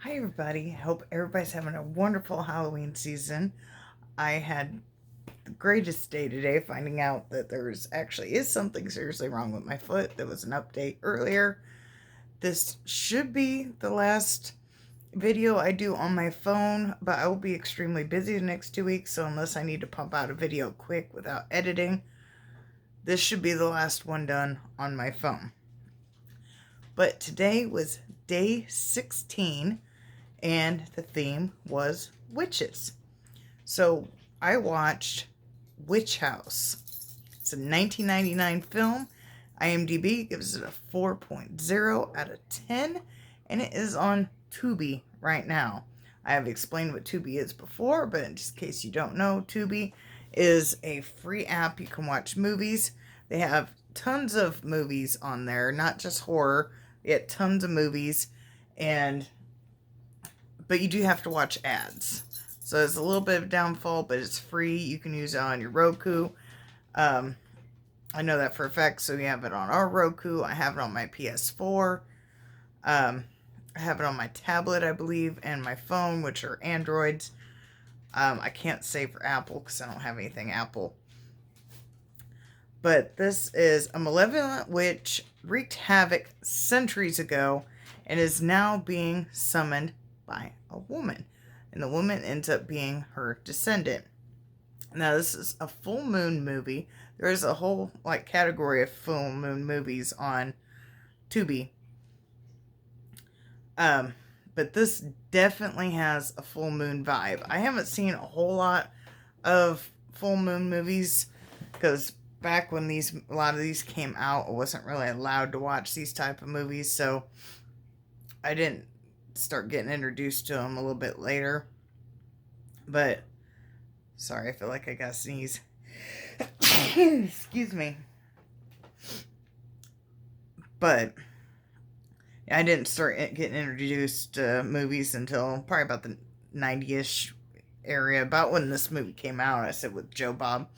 Hi, everybody. Hope everybody's having a wonderful Halloween season. I had the greatest day today finding out that there's actually is something seriously wrong with my foot. There was an update earlier. This should be the last video I do on my phone, but I will be extremely busy the next 2 weeks, so unless I need to pump out a video quick without editing, this should be the last one done on my phone. But today was day 16, and the theme was witches. So I watched Witch House. It's a 1999 film. IMDb gives it a 4.0 out of 10, and it is on Tubi right now. I have explained what Tubi is before, but in just case you don't know, Tubi is a free app you can watch movies. They have tons of movies on there, not just horror. They have tons of movies, and but you do have to watch ads. So it's a little bit of a downfall, but it's free. You can use it on your Roku. Um, I know that for a fact, so we have it on our Roku. I have it on my PS4. I have it on my tablet, I believe, and my phone, which are Androids. I can't say for Apple because I don't have anything Apple. But this is a malevolent witch wreaked havoc centuries ago and is now being summoned by a woman. And the woman ends up being her descendant. Now, this is a full moon movie. There is a whole category of full moon movies on Tubi. But this definitely has a full moon vibe. I haven't seen a whole lot of full moon movies because back when a lot of these came out, I wasn't really allowed to watch these type of movies, so I didn't start getting introduced to them a little bit later. But sorry, I feel like I got to sneeze. Excuse me. But I didn't start getting introduced to movies until probably about the 90-ish area, about when this movie came out. I said with Joe Bob.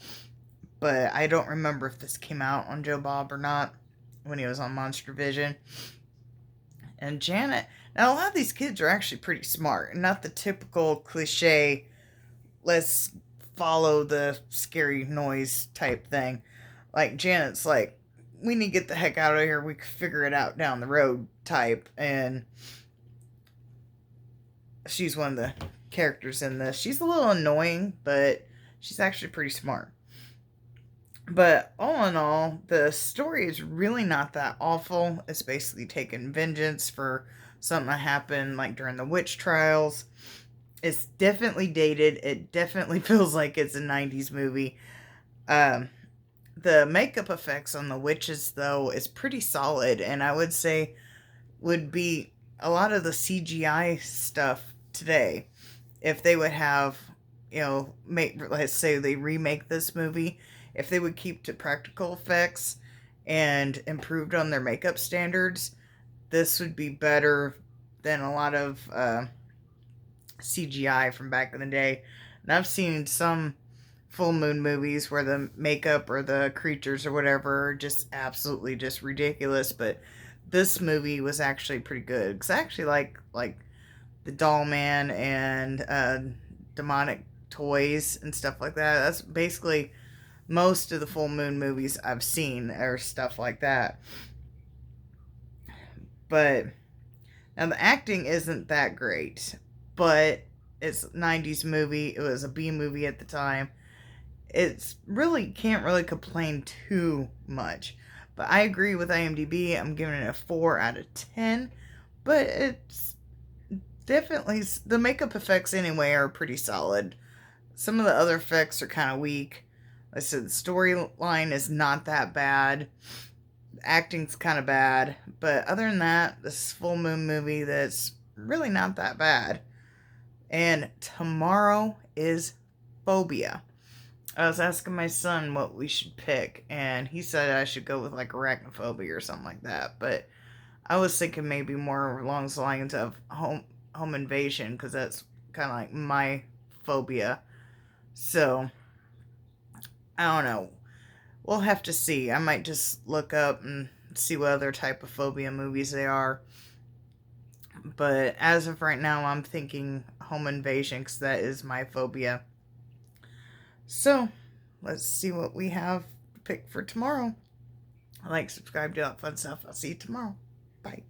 But I don't remember if this came out on Joe Bob or not when he was on Monster Vision. And Janet. Now, a lot of these kids are actually pretty smart, and not the typical cliche, let's follow the scary noise type thing. Like, Janet's like, we need to get the heck out of here. We can figure it out down the road type. And she's one of the characters in this. She's a little annoying, but she's actually pretty smart. But all in all, the story is really not that awful. It's basically taking vengeance for something that happened like during the witch trials. It's definitely dated. It definitely feels like it's a 90s movie. Um, the makeup effects on the witches, though, is pretty solid, and I would say would be a lot of the CGI stuff today. If they would have, let's say they remake this movie, if they would keep to practical effects and improved on their makeup standards, this would be better than a lot of CGI from back in the day. And I've seen some full moon movies where the makeup or the creatures or whatever are just absolutely just ridiculous, but this movie was actually pretty good because I actually like the Doll Man and demonic toys and stuff like that. That's basically most of the full moon movies I've seen or stuff like that. But now the acting isn't that great, but it's a 90s movie. It was a B movie at the time. It's really can't really complain too much. But I agree with IMDb. I'm giving it a 4 out of 10. But it's definitely the makeup effects anyway are pretty solid. Some of the other effects are kind of weak. Like I said, the storyline is not that bad. The acting's kind of bad, but other than that, this full moon movie that's really not that bad. And tomorrow is Phobia. I was asking my son what we should pick, and he said I should go with like arachnophobia or something like that. But I was thinking maybe more along the lines of home invasion because that's kind of like my phobia. So I don't know. We'll have to see. I might just look up and see what other type of phobia movies they are. But as of right now, I'm thinking home invasion because that is my phobia. So, let's see what we have to pick for tomorrow. Like, subscribe, do that fun stuff. I'll see you tomorrow. Bye.